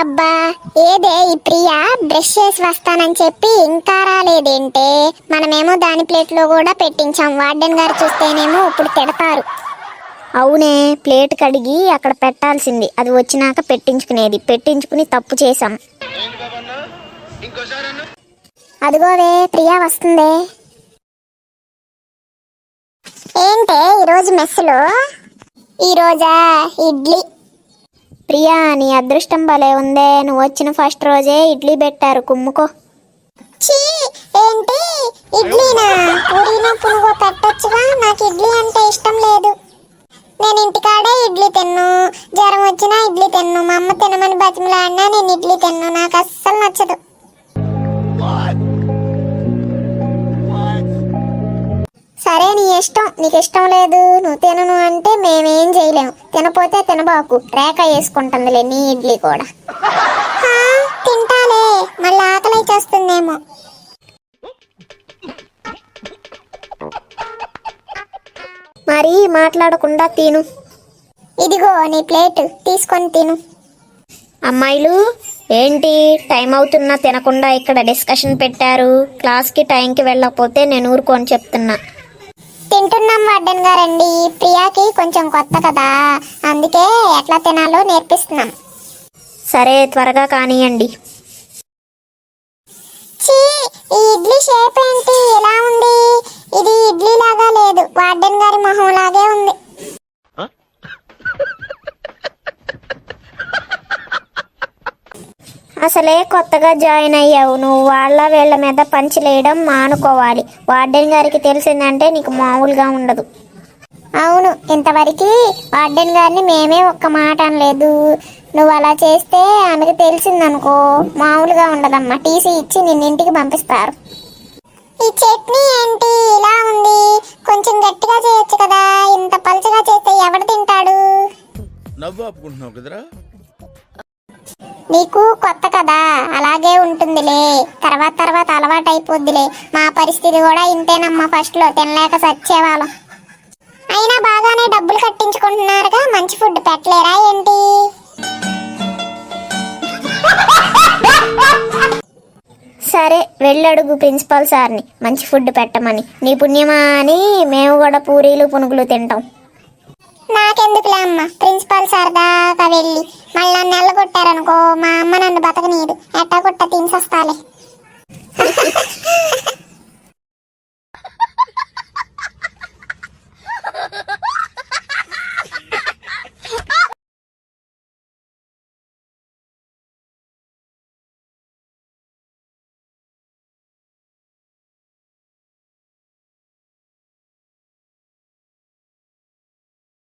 అబ్బా ఏదే ఈ ప్రియా బ్రష్ చేసి వస్తానని చెప్పి ఇంకా రాలేదేంటే? మనమేమో దాని ప్లేట్లో కూడా పెట్టించాం. వార్డెన్ గారు చూస్తేనేమో ఇప్పుడు తిడతారు. అవునే, ప్లేట్ కడిగి అక్కడ పెట్టాల్సింది. అది వచ్చినాక పెట్టించుకుని తప్పు చేశాం. అదిగోవే ప్రియా వస్తుందే. ఏంటే ఈరోజు మెస్సులో? ఈరోజా ఇడ్లీ. ప్రియా, నీ అదృష్టం భలే ఉందే, నువ్వు వచ్చిన ఫస్ట్ రోజే ఇడ్లీ పెట్టారు, కుమ్ముకో. చీ, ఏంటి ఇడ్లీనా? పూరీనో పునుగో పెట్టొచ్చుగా. నాకు ఇడ్లీ అంటే ఇష్టం లేదు. నేను ఇంటికాడే ఇడ్లీ తిన్ను, జ్వరం వచ్చినా ఇడ్లీ తిన్ను, మా అమ్మ తినమని బతిమలాడినా నేను ఇడ్లీ తిన్ను. నాకు అస్సలు నచ్చదు. సరే నీ ఇష్టం, నీకు ఇష్టం లేదు నువ్వు తినను అంటే మేమేం చేయలేము. తినపోతే తినబాకు, రేఖ వేసుకుంటుందిలే నీ ఇడ్లీ కూడా. తింటాలే, మళ్ళీ ఆకలి చేస్తుందేమో. మరి మాట్లాడకుండా తిను. ఇదిగో నీ ప్లేట్, తీసుకొని తిను. అమ్మాయిలు ఏంటి టైం అవుతున్నా తినకుండా ఇక్కడ డిస్కషన్ పెట్టారు? క్లాస్కి టైంకి వెళ్ళకపోతే నేను ఊరుకోని చెప్తున్నా. తింటున్నాం వార్డెన్ గారండి. ప్రియాకి కొంచెం కొత్త కదా, అందుకే ఎట్లా తినాలో నేర్పిస్తున్నాం. సరే త్వరగా కానియండి. చీ, ఈ ఇడ్లీ షేప్ ఏంటి ఇలా ఉంది? ఇది ఇడ్లీ లాగా లేదు, వార్డెన్ గారి మొహం లాగే ఉంది. అసలే కొత్తగా జాయిన్ అయ్యావు, నువ్వు వాళ్ళ వీళ్ళ మీద పంచిలేయడం మానుకోవాలి. వార్డెన్ గారికి తెలిసిందంటే నీకు మామూలుగా ఉండదు. అవును, ఇంతవరకు వార్డెన్ గారిని మేమే ఒక్క మాట అనలేదు. నువ్వు అలా చేస్తే ఆమెకు తెలిసిందనుకో మామూలుగా ఉండదమ్మా. టీసీ ఇచ్చి నిన్న ఇంటికి పంపిస్తారు. ఈ చట్నీ ఏంటి ఇలా ఉంది? కొంచెం గట్టిగా చేయొచ్చు కదా. ఇంత పలుచగా చేస్తే ఎవడు తింటాడు? నవ్వు ఆపుకుంటున్నావు కదరా. నీకు కొత్త కదా, అలాగే ఉంటుందిలే. తర్వాత అలవాటు అయిపోద్దిలే. మా పరిస్థితి కూడా ఇంతేనమ్మా. ఫస్ట్ లో తినలేక సచ్చేవాళ్ళం. అయినా బాగానే డబ్బులు కట్టించుకుంటున్నారుగా, మంచి ఫుడ్ పెట్టలేరా ఏంటి? సరే వెళ్ళడుగు ప్రిన్సిపాల్ సార్ని మంచి ఫుడ్ పెట్టమని. నీ పుణ్యమా అని మేము కూడా పూరీలు పునుగులు తింటాం. నాకెందుకులే అమ్మ, ప్రిన్సిపాల్ సార్ దాకా వెళ్ళి మళ్ళీ నన్ను కొట్టారనుకో మా అమ్మ నన్ను బతకనీయదు. ఎట్టా కొట్ట తినిసొస్తాలే.